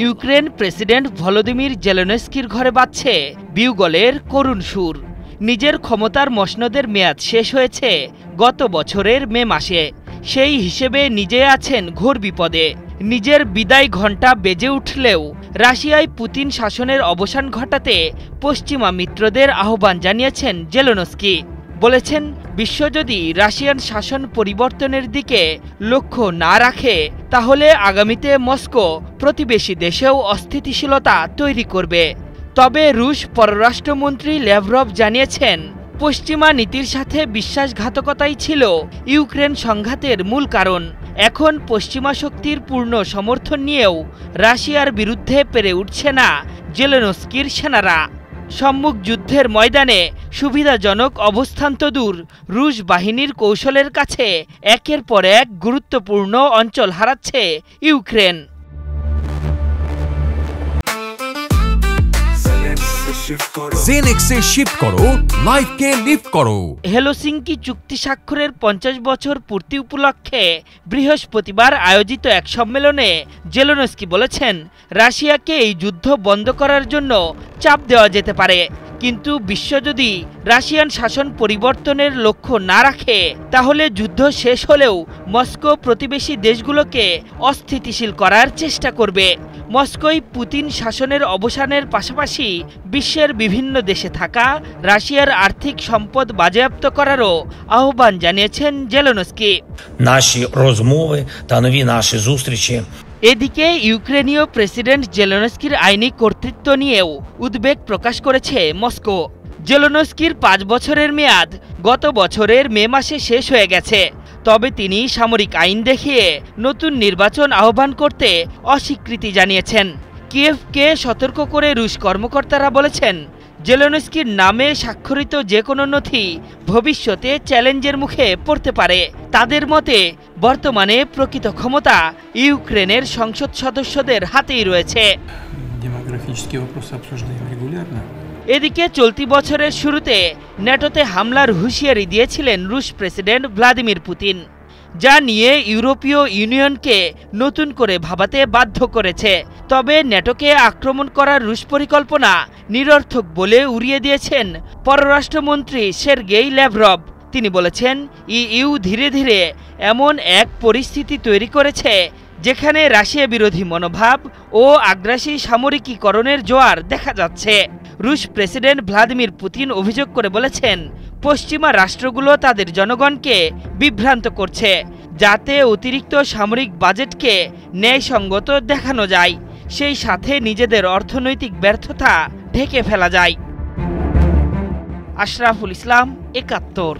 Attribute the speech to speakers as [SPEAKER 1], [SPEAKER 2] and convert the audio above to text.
[SPEAKER 1] Ukraine president Volodymyr জেলেনস্কির ঘরে বাজছে বিউগলের করুণ সুর। নিজের ক্ষমতার মসনদের মেয়াদ শেষ হয়েছে গত বছরের মে মাসে। সেই হিসেবে নিজে আছেন ঘোর বিপদে। নিজের বিদায় ঘণ্টা বেজে উঠলেও রাশিয়ায় পুতিন শাসনের অবসান ঘটাতে পশ্চিমা মিত্রদের আহ্বান জানিয়েছেন জেলেনস্কি। বলেছেন, বিশ্ব যদি রাশিয়ান শাসন পরিবর্তনের দিকে লক্ষ্য না রাখে তাহলে আগামীতে মস্কো প্রতিবেশী দেশেও অস্থিতিশীলতা তৈরি করবে। তবে রুশ পররাষ্ট্রমন্ত্রী ল্যাভরভ জানিয়েছেন, পশ্চিমা নীতির সাথে বিশ্বাসঘাতকতাই ছিল ইউক্রেন সংঘাতের মূল কারণ। এখন পশ্চিমা শক্তির পূর্ণ সমর্থন নিয়েও রাশিয়ার বিরুদ্ধে পেরে উঠছে না জেলেনস্কির সেনারা। সম্মুখ যুদ্ধের ময়দানে সুবিধাজনক অবস্থান তো দূর, রুশ বাহিনীর কৌশলের কাছে একের পর এক গুরুত্বপূর্ণ অঞ্চল হারাচ্ছে ইউক্রেন।
[SPEAKER 2] জেনেক্সে শিফট করো, লাইফকে লিফট করো।
[SPEAKER 1] হেলসিঙ্কি চুক্তি স্বাক্ষরের 50 বছর পূর্তি উপলক্ষে বৃহস্পতিবার আয়োজিত এক সম্মেলনে জেলেনস্কি বলেছেন, রাশিয়াকে এই যুদ্ধ বন্ধ করার জন্য চাপ দেওয়া যেতে পারে, কিন্তু বিশ্ব যদি রাশিয়ান শাসন পরিবর্তনের লক্ষ্য না রাখে তাহলে যুদ্ধ শেষ হলেও মস্কো প্রতিবেশী দেশগুলোকে অস্থিতিশীল করার চেষ্টা করবে। মস্কোয় পুতিন শাসনের অবসানের পাশাপাশি বিশ্বের বিভিন্ন দেশে থাকা রাশিয়ার আর্থিক সম্পদ বাজেয়াপ্ত করারও আহ্বান জানিয়েছেন জেলেনস্কি। এদিকে ইউক্রেনীয় প্রেসিডেন্ট জেলেনস্কির আইনি কর্তৃত্ব নিয়েও উদ্বেগ প্রকাশ করেছে মস্কো। জেলেনস্কির 5 বছরের মেয়াদ গত বছরের মে মাসে শেষ হয়ে গেছে। তবে তিনি সামরিক আইন দেখিয়ে নতুন নির্বাচন আহ্বান করতে অস্বীকৃতি জানিয়েছেন। কিয়েভকে সতর্ক করে রুশ কর্মকর্তারা বলেছেন, জেলেনস্কির নামে স্বাক্ষরিত যে কোনো নথি ভবিষ্যতে চ্যালেঞ্জের মুখে পড়তে পারে। তাদের মতে বর্তমানে প্রকৃত ক্ষমতা ইউক্রেনের সংসদ সদস্যদের হাতেই রয়েছে। এদিকে চলতি বছরের শুরুতে ন্যাটোতে হামলার হুঁশিয়ারি দিয়েছিলেন রুশ প্রেসিডেন্ট ভ্লাদিমির পুতিন, যা নিয়ে ইউরোপীয় ইউনিয়নকে নতুন করে ভাবাতে বাধ্য করেছে। তবে ন্যাটোকে আক্রমণ করার রুশ পরিকল্পনা নিরর্থক বলে উড়িয়ে দিয়েছেন পররাষ্ট্রমন্ত্রী সের্গেই ল্যাভরভ। তিনি বলেছেন, ইইউ ধীরে ধীরে এমন এক পরিস্থিতি তৈরি করেছে যেখানে রাশিয়া বিরোধী মনোভাব ও আগ্রাসী সামরিকীকরণের জোয়ার দেখা যাচ্ছে। রুশ প্রেসিডেন্ট ভ্লাদিমির পুতিন অভিযোগ করে বলেছেন, পশ্চিমা রাষ্ট্রগুলো তাদের জনগণকে বিভ্রান্ত করছে যাতে অতিরিক্ত সামরিক বাজেটকে ন্যায়সঙ্গত দেখানো যায়, সেই সাথে নিজেদের অর্থনৈতিক ব্যর্থতা ঢেকে ফেলা যায়। আশরাফুল ইসলাম, ৭১।